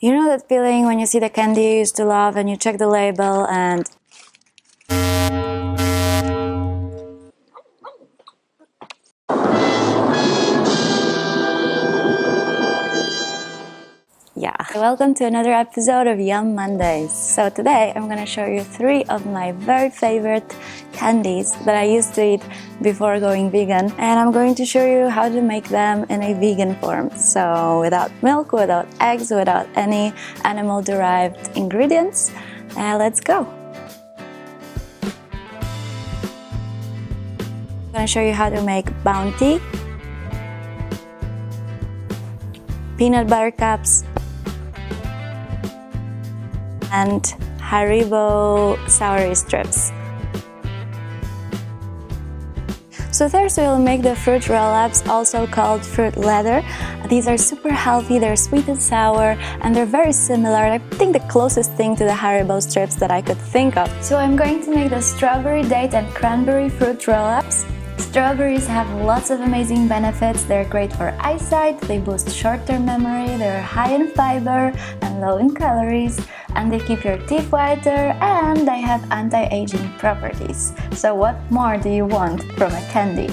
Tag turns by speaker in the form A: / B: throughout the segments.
A: You know that feeling when you see the candy you used to love and you check the label and yeah. Welcome to another episode of Yum Mondays. So today I'm gonna show you 3 of my very favorite candies that I used to eat before going vegan, and I'm going to show you how to make them in a vegan form. So without milk, without eggs, without any animal derived ingredients. Let's go. I'm gonna show you how to make Bounty, peanut butter cups, and Haribo soury strips. So first we'll make the fruit roll-ups, also called fruit leather. These are super healthy, they're sweet and sour, and they're very similar. I think the closest thing to the Haribo strips that I could think of. So I'm going to make the strawberry, date, and cranberry fruit roll-ups. Strawberries have lots of amazing benefits. They're great for eyesight, they boost short-term memory, they're high in fiber and low in calories, and they keep your teeth whiter, and they have anti-aging properties. So what more do you want from a candy?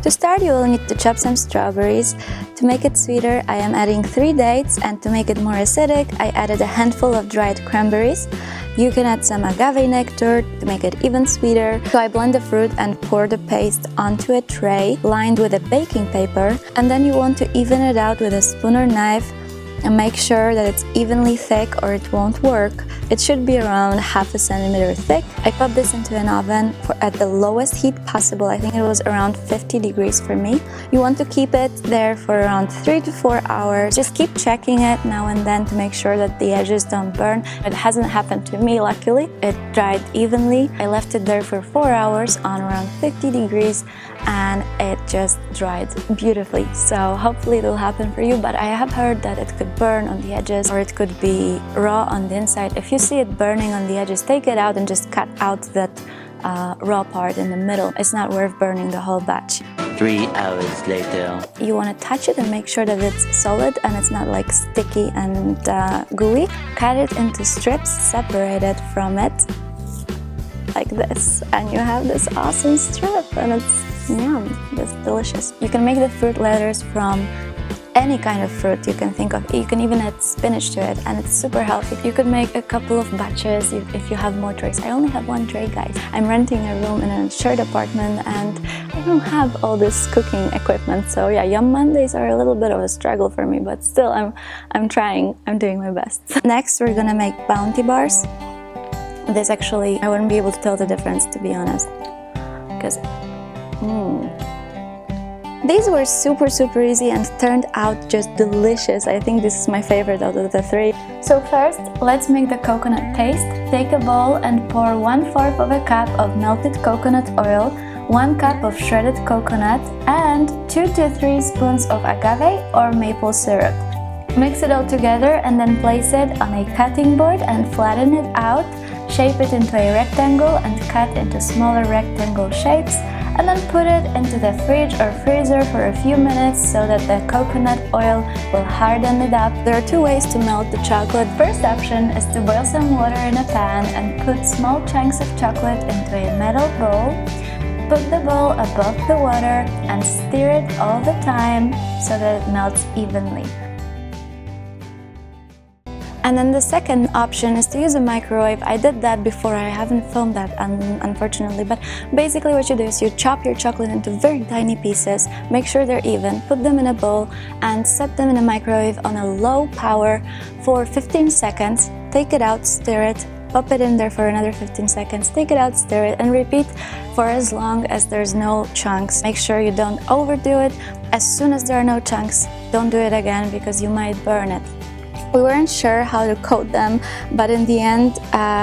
A: To start, you will need to chop some strawberries. To make it sweeter, I am adding 3 dates, and to make it more acidic, I added a handful of dried cranberries. You can add some agave nectar to make it even sweeter. So I blend the fruit and pour the paste onto a tray lined with a baking paper, and then you want to even it out with a spoon or knife and make sure that it's evenly thick or it won't work. It should be around ½ centimeter thick. I pop this into an oven at the lowest heat possible. I think it was around 50 degrees for me. You want to keep it there for around 3 to 4 hours. Just keep checking it now and then to make sure that the edges don't burn. It hasn't happened to me, luckily. It dried evenly. I left it there for 4 hours on around 50 degrees and it just dried beautifully. So hopefully it will happen for you, but I have heard that it could burn on the edges or it could be raw on the inside. If you see it burning on the edges, take it out and just cut out that raw part in the middle. It's not worth burning the whole batch.
B: 3 hours later.
A: You want to touch it and make sure that it's solid and it's not like sticky and gooey. Cut it into strips, separate it from it like this, and you have this awesome strip, and it's yum, it's delicious. You can make the fruit leathers from any kind of fruit you can think of. You can even add spinach to it, and it's super healthy. You could make a couple of batches if you have more trays. I only have 1 tray, guys. I'm renting a room in a shared apartment and I don't have all this cooking equipment. So yeah, Yum Mondays are a little bit of a struggle for me, but still I'm trying. I'm doing my best. Next, we're gonna make Bounty bars. This actually, I wouldn't be able to tell the difference, to be honest, because these were super easy and turned out just delicious. I think this is my favorite out of the 3. So first, let's make the coconut paste. Take a bowl and pour 1/4 of a cup of melted coconut oil, 1 cup of shredded coconut, and 2 to 3 spoons of agave or maple syrup. Mix it all together and then place it on a cutting board and flatten it out. Shape it into a rectangle and cut into smaller rectangle shapes, and then put it into the fridge or freezer for a few minutes so that the coconut oil will harden it up. There are 2 ways to melt the chocolate. First option is to boil some water in a pan and put small chunks of chocolate into a metal bowl. Put the bowl above the water and stir it all the time so that it melts evenly. And then the second option is to use a microwave. I did that before, I haven't filmed that unfortunately, but basically what you do is you chop your chocolate into very tiny pieces, make sure they're even, put them in a bowl and set them in a microwave on a low power for 15 seconds, take it out, stir it, pop it in there for another 15 seconds, take it out, stir it, and repeat for as long as there's no chunks. Make sure you don't overdo it. As soon as there are no chunks, don't do it again because you might burn it. We weren't sure how to coat them, but in the end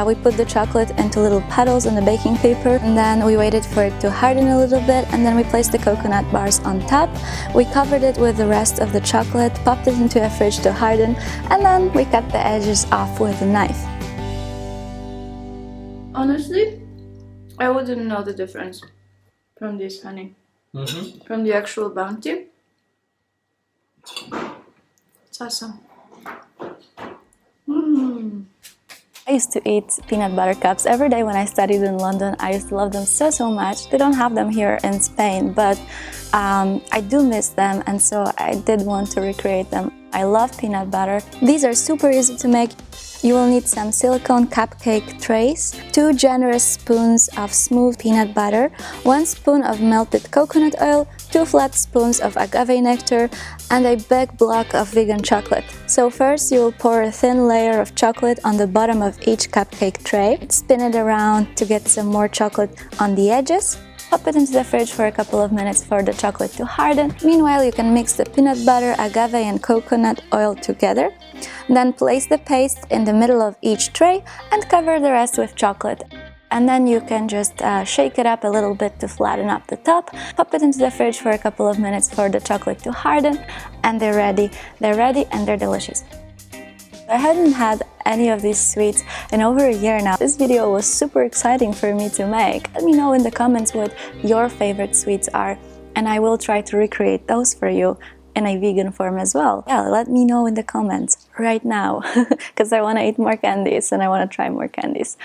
A: we put the chocolate into little puddles on the baking paper, and then we waited for it to harden a little bit, and then we placed the coconut bars on top. We covered it with the rest of the chocolate, popped it into a fridge to harden, and then we cut the edges off with a knife.
C: Honestly, I wouldn't know the difference from this honey. From the actual Bounty. It's awesome.
A: I used to eat peanut butter cups every day when I studied in London. I used to love them so much. They don't have them here in Spain, but I do miss them, and so I did want to recreate them. I love peanut butter. These are super easy to make. You will need some silicone cupcake trays, 2 generous spoons of smooth peanut butter, 1 spoon of melted coconut oil, 2 flat spoons of agave nectar, and a big block of vegan chocolate. So first you will pour a thin layer of chocolate on the bottom of each cupcake tray. Spin it around to get some more chocolate on the edges. Pop it into the fridge for a couple of minutes for the chocolate to harden. Meanwhile, you can mix the peanut butter, agave and coconut oil together. Then place the paste in the middle of each tray and cover the rest with chocolate. And then you can just shake it up a little bit to flatten up the top. Pop it into the fridge for a couple of minutes for the chocolate to harden, and they're ready. They're ready and they're delicious. I hadn't had any of these sweets in over a year now. This video was super exciting for me to make. Let me know in the comments what your favorite sweets are, and I will try to recreate those for you in a vegan form as well. Yeah, let me know in the comments right now, because I want to eat more candies and I want to try more candies.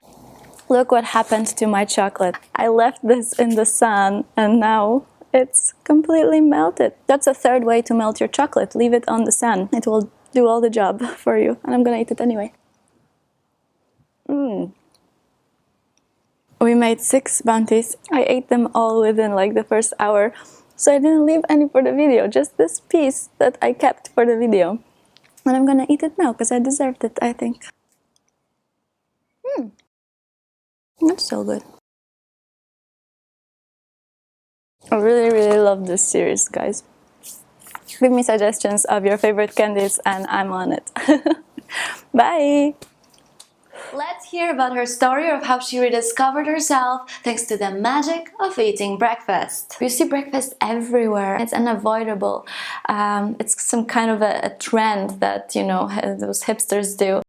A: Look what happened to my chocolate. I left this in the sun and now it's completely melted. That's a third way to melt your chocolate. Leave it on the sun. It will do all the job for you, and I'm gonna eat it anyway. We made 6 bounties. I ate them all within like the first hour, so I didn't leave any for the video, just this piece that I kept for the video. And I'm gonna eat it now because I deserved it, I think. That's so good. I really love this series, guys. Give me suggestions of your favorite candies and I'm on it. Bye! Let's hear about her story of how she rediscovered herself thanks to the magic of eating breakfast. You see breakfast everywhere. It's unavoidable. It's some kind of a trend that, you know, those hipsters do.